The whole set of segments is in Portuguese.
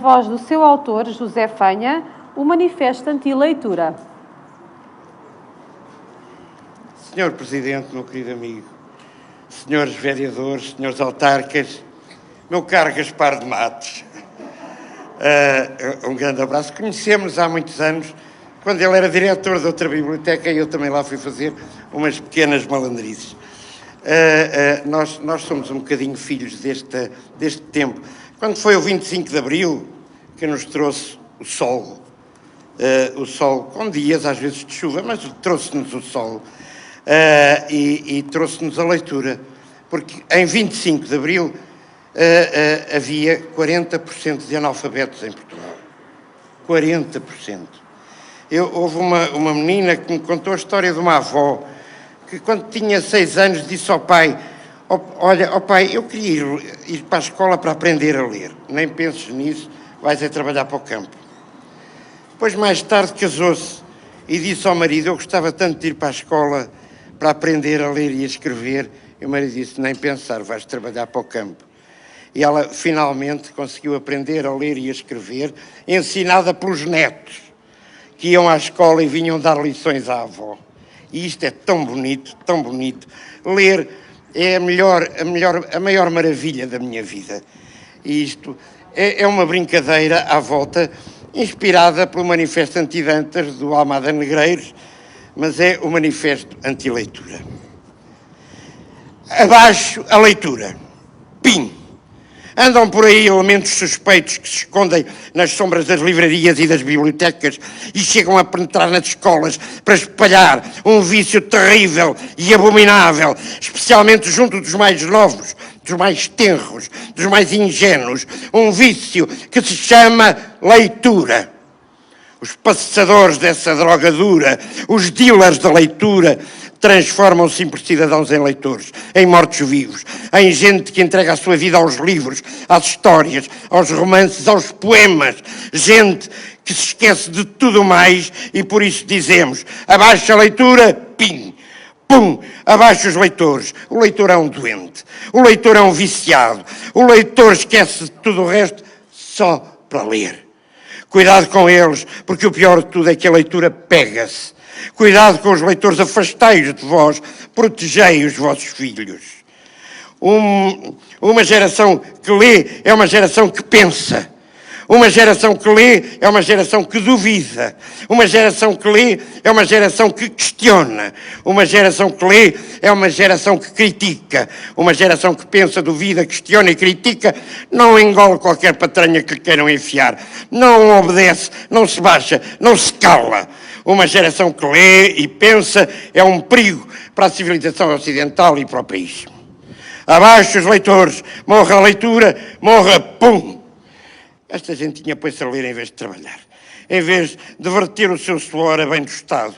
voz do seu autor, José Fanha, o Manifesto Anti-Leitura. Senhor Presidente, meu querido amigo, senhores vereadores, senhores autarcas, meu caro Gaspar de Matos, um grande abraço. Conhecemos há muitos anos, quando ele era diretor de outra biblioteca e eu também lá fui fazer umas pequenas malandrices. Nós somos um bocadinho filhos deste tempo. Quando foi o 25 de Abril que nos trouxe o sol com dias às vezes de chuva, mas trouxe-nos o sol e trouxe-nos a leitura, porque em 25 de Abril havia 40% de analfabetos em Portugal. 40%. Houve uma menina que me contou a história de uma avó que, quando tinha 6 anos, disse ao pai: olha, pai, eu queria ir para a escola para aprender a ler. Nem penses nisso, vais trabalhar para o campo. Depois, mais tarde, casou-se e disse ao marido: eu gostava tanto de ir para a escola para aprender a ler e a escrever. E o marido disse: nem pensar, vais trabalhar para o campo. E ela finalmente conseguiu aprender a ler e a escrever, ensinada pelos netos, que iam à escola e vinham dar lições à avó. E isto é tão bonito, tão bonito. Ler é a maior maravilha da minha vida. E isto é uma brincadeira à volta, inspirada pelo Manifesto Anti-Dantas do Almada Negreiros, mas é o Manifesto Anti-Leitura. Abaixo a leitura. Pim! Andam por aí elementos suspeitos que se escondem nas sombras das livrarias e das bibliotecas e chegam a penetrar nas escolas para espalhar um vício terrível e abominável, especialmente junto dos mais novos, dos mais tenros, dos mais ingênuos, um vício que se chama leitura. Os passadores dessa droga dura, os dealers da leitura, transformam simples cidadãos em leitores, em mortos-vivos, em gente que entrega a sua vida aos livros, às histórias, aos romances, aos poemas, gente que se esquece de tudo mais e por isso dizemos: abaixo a leitura, pim, pum, abaixo os leitores. O leitor é um doente, o leitor é um viciado, o leitor esquece de tudo o resto só para ler. Cuidado com eles, porque o pior de tudo é que a leitura pega-se. Cuidado com os leitores, afastai-os de vós, protegei os vossos filhos. Uma geração que lê é uma geração que pensa. Uma geração que lê é uma geração que duvida. Uma geração que lê é uma geração que questiona. Uma geração que lê é uma geração que critica. Uma geração que pensa, duvida, questiona e critica não engole qualquer patranha que lhe queiram enfiar. Não obedece, não se baixa, não se cala. Uma geração que lê e pensa é um perigo para a civilização ocidental e para o país. Abaixo os leitores, morra a leitura, morra, pum! Esta gente tinha põe-se a ler em vez de trabalhar, em vez de verter o seu suor a bem do Estado,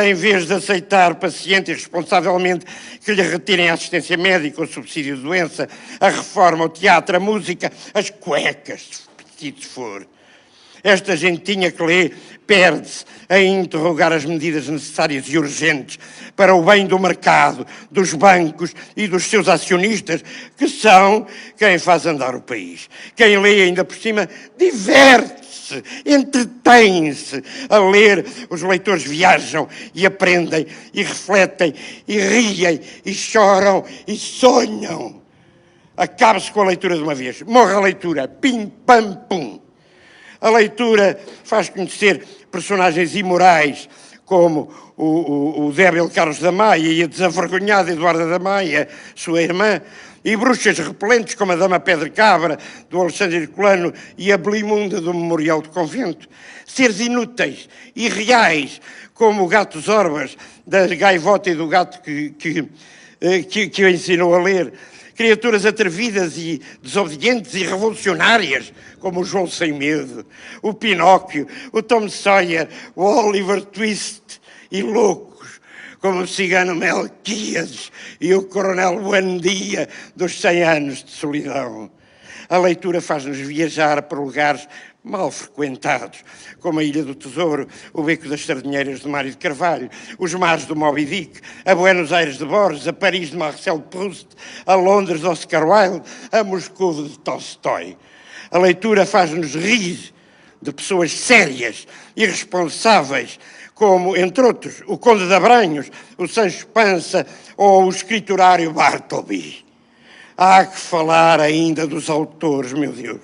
em vez de aceitar paciente e responsavelmente que lhe retirem a assistência médica, o subsídio de doença, a reforma, o teatro, a música, as cuecas, se for. Esta gentinha que lê perde-se a interrogar as medidas necessárias e urgentes para o bem do mercado, dos bancos e dos seus acionistas, que são quem faz andar o país. Quem lê ainda por cima diverte-se, entretém-se a ler. Os leitores viajam e aprendem e refletem e riem e choram e sonham. Acabe-se com a leitura de uma vez. Morra a leitura. Pim, pam, pum. A leitura faz conhecer personagens imorais, como o débil Carlos da Maia e a desavergonhada Eduarda da Maia, sua irmã, e bruxas repelentes como a Dama Pedra Cabra, do Alexandre Herculano, e a Belimunda do Memorial do Convento. Seres inúteis e reais, como o gato Zorbas, da gaivota e do gato que o ensinou a ler. Criaturas atrevidas e desobedientes e revolucionárias, como o João Sem Medo, o Pinóquio, o Tom Sawyer, o Oliver Twist, e loucos, como o cigano Melquíades e o coronel Buendia dos 100 anos de solidão. A leitura faz-nos viajar para lugares mal frequentados, como a Ilha do Tesouro, o Beco das Sardinheiras de Mário de Carvalho, os mares do Moby Dick, a Buenos Aires de Borges, a Paris de Marcel Proust, a Londres de Oscar Wilde, a Moscou de Tolstói. A leitura faz-nos rir de pessoas sérias e responsáveis, como, entre outros, o Conde de Abranhos, o Sancho Panza ou o escriturário Bartleby. Há que falar ainda dos autores, meu Deus.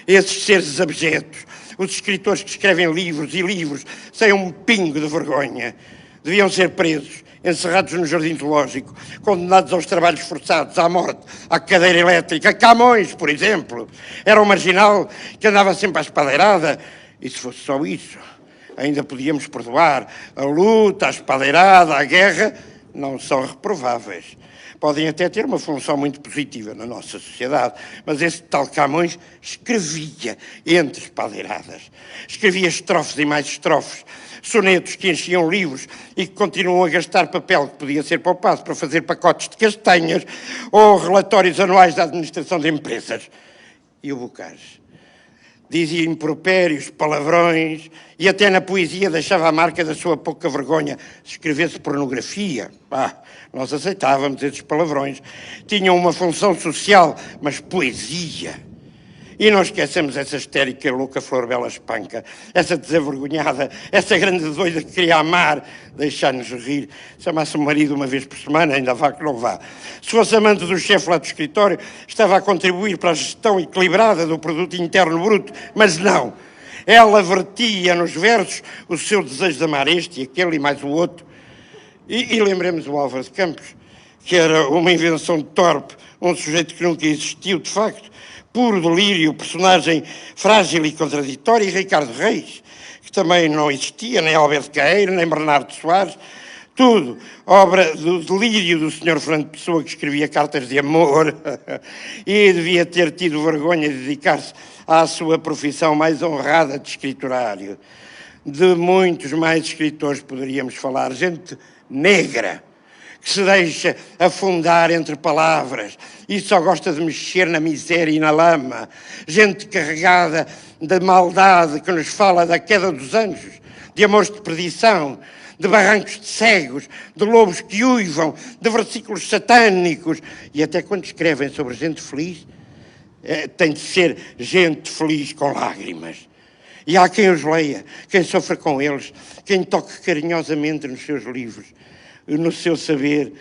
Esses seres abjetos, os escritores que escrevem livros e livros sem um pingo de vergonha, deviam ser presos, encerrados no jardim zoológico, condenados aos trabalhos forçados, à morte, à cadeira elétrica. Camões, por exemplo, era um marginal que andava sempre à espadeirada. E se fosse só isso, ainda podíamos perdoar. A luta, a espadeirada, a guerra não são reprováveis. Podem até ter uma função muito positiva na nossa sociedade, mas esse tal Camões escrevia entre espadeiradas. Escrevia estrofes e mais estrofes, sonetos que enchiam livros e que continuam a gastar papel que podia ser poupado para fazer pacotes de castanhas ou relatórios anuais da administração de empresas. E o Bocage dizia impropérios, palavrões e até na poesia deixava a marca da sua pouca vergonha. Se escrevesse pornografia, nós aceitávamos esses palavrões. Tinham uma função social, mas poesia. E não esquecemos essa histérica e louca Flor Bela Espanca, essa desavergonhada, essa grande doida que queria amar, deixar-nos rir. Chamasse o marido uma vez por semana, ainda vá que não vá. Se fosse amante do chefe lá do escritório, estava a contribuir para a gestão equilibrada do produto interno bruto, mas não. Ela vertia nos versos o seu desejo de amar este e aquele e mais o outro. E lembremos o Álvaro de Campos, que era uma invenção torpe, um sujeito que nunca existiu de facto, puro delírio, personagem frágil e contraditório, e Ricardo Reis, que também não existia, nem Alberto Caeiro, nem Bernardo Soares, tudo obra do delírio do Sr. Fernando Pessoa, que escrevia cartas de amor e devia ter tido vergonha de dedicar-se à sua profissão mais honrada de escriturário. De muitos mais escritores poderíamos falar, gente negra, que se deixa afundar entre palavras e só gosta de mexer na miséria e na lama. Gente carregada de maldade que nos fala da queda dos anjos, de amores de perdição, de barrancos de cegos, de lobos que uivam, de versículos satânicos. E até quando escrevem sobre gente feliz, tem de ser gente feliz com lágrimas. E há quem os leia, quem sofra com eles, quem toque carinhosamente nos seus livros, no seu saber,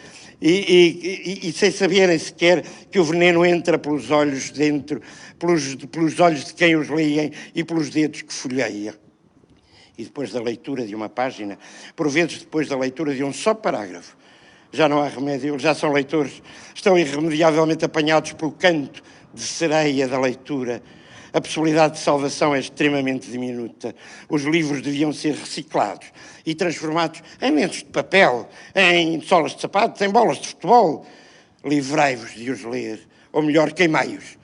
e sem saberem sequer que o veneno entra pelos olhos dentro, pelos olhos de quem os leem e pelos dedos que folheia. E depois da leitura de uma página, por vezes depois da leitura de um só parágrafo, já não há remédio, eles já são leitores, estão irremediavelmente apanhados pelo canto de sereia da leitura. A possibilidade de salvação é extremamente diminuta. Os livros deviam ser reciclados e transformados em lenços de papel, em solas de sapatos, em bolas de futebol. Livrai-vos de os ler, ou melhor, queimai-os.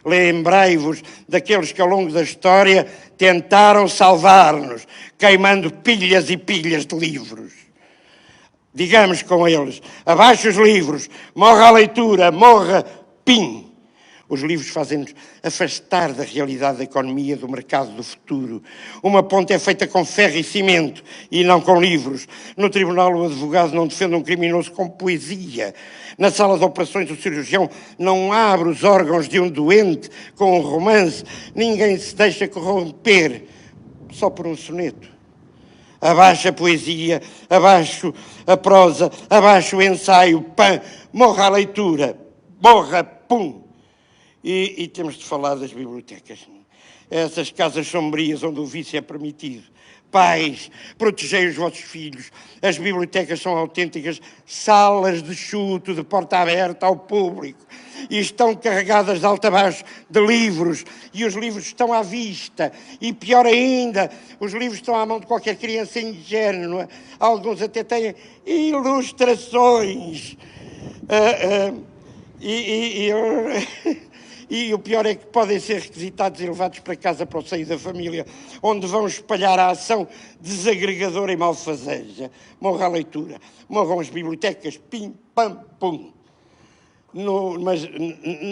Lembrai-vos daqueles que ao longo da história tentaram salvar-nos, queimando pilhas e pilhas de livros. Digamos com eles, abaixo os livros, morra a leitura, morra, pim! Os livros fazem-nos afastar da realidade da economia, do mercado do futuro. Uma ponte é feita com ferro e cimento e não com livros. No tribunal o advogado não defende um criminoso com poesia. Na sala de operações o cirurgião não abre os órgãos de um doente com um romance. Ninguém se deixa corromper só por um soneto. Abaixo a poesia, abaixo a prosa, abaixo o ensaio, pã, morra a leitura, morra, pum. E temos de falar das bibliotecas. Essas casas sombrias onde o vício é permitido. Pais, protegei os vossos filhos. As bibliotecas são autênticas salas de chuto, de porta aberta ao público. E estão carregadas de alto a baixo de livros. E os livros estão à vista. E pior ainda, os livros estão à mão de qualquer criança ingênua. Alguns até têm ilustrações. E o pior é que podem ser requisitados e levados para casa, para o seio da família, onde vão espalhar a ação desagregadora e malfazeja. Morra a leitura, morram as bibliotecas, pim, pam, pum. Mas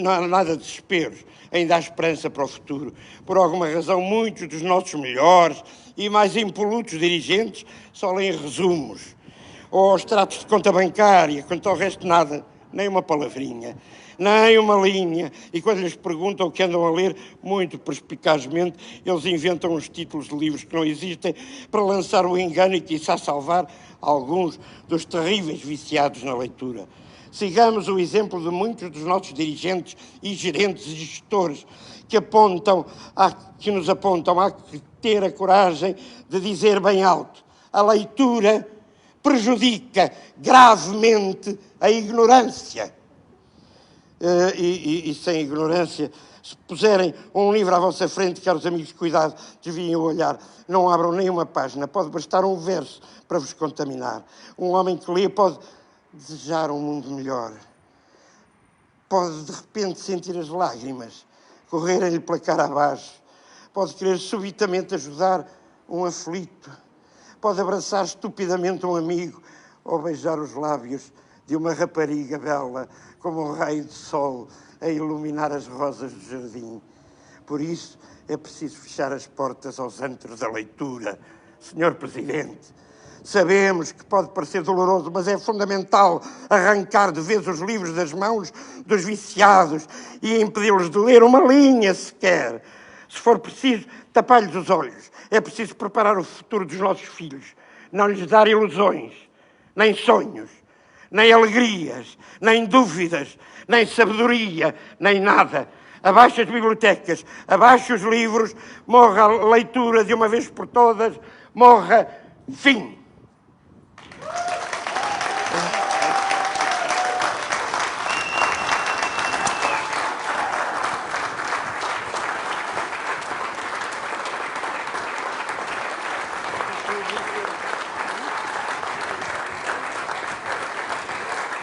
não há nada de desesperos, ainda há esperança para o futuro. Por alguma razão, muitos dos nossos melhores e mais impolutos dirigentes só leem resumos, ou extratos de conta bancária, quanto ao resto nada, nem uma palavrinha. nem uma linha. E quando lhes perguntam o que andam a ler, muito perspicazmente, eles inventam os títulos de livros que não existem para lançar o engano e, quiçá, salvar alguns dos terríveis viciados na leitura. Sigamos o exemplo de muitos dos nossos dirigentes e gerentes e gestores que nos apontam a ter a coragem de dizer bem alto: a leitura prejudica gravemente a ignorância. E sem ignorância, se puserem um livro à vossa frente, caros amigos, cuidado, desviem o olhar, não abram nem uma página, pode bastar um verso para vos contaminar. Um homem que lê pode desejar um mundo melhor, pode de repente sentir as lágrimas correrem-lhe pela cara abaixo, pode querer subitamente ajudar um aflito, pode abraçar estupidamente um amigo ou beijar os lábios de uma rapariga bela como um raio de sol a iluminar as rosas do jardim. Por isso é preciso fechar as portas aos antros da leitura. Senhor Presidente, sabemos que pode parecer doloroso, mas é fundamental arrancar de vez os livros das mãos dos viciados e impedi-los de ler uma linha sequer. Se for preciso, tapar-lhes os olhos. É preciso preparar o futuro dos nossos filhos. Não lhes dar ilusões, nem sonhos, nem alegrias, nem dúvidas, nem sabedoria, nem nada. Abaixo as bibliotecas, abaixo os livros, morra a leitura de uma vez por todas, morra, fim.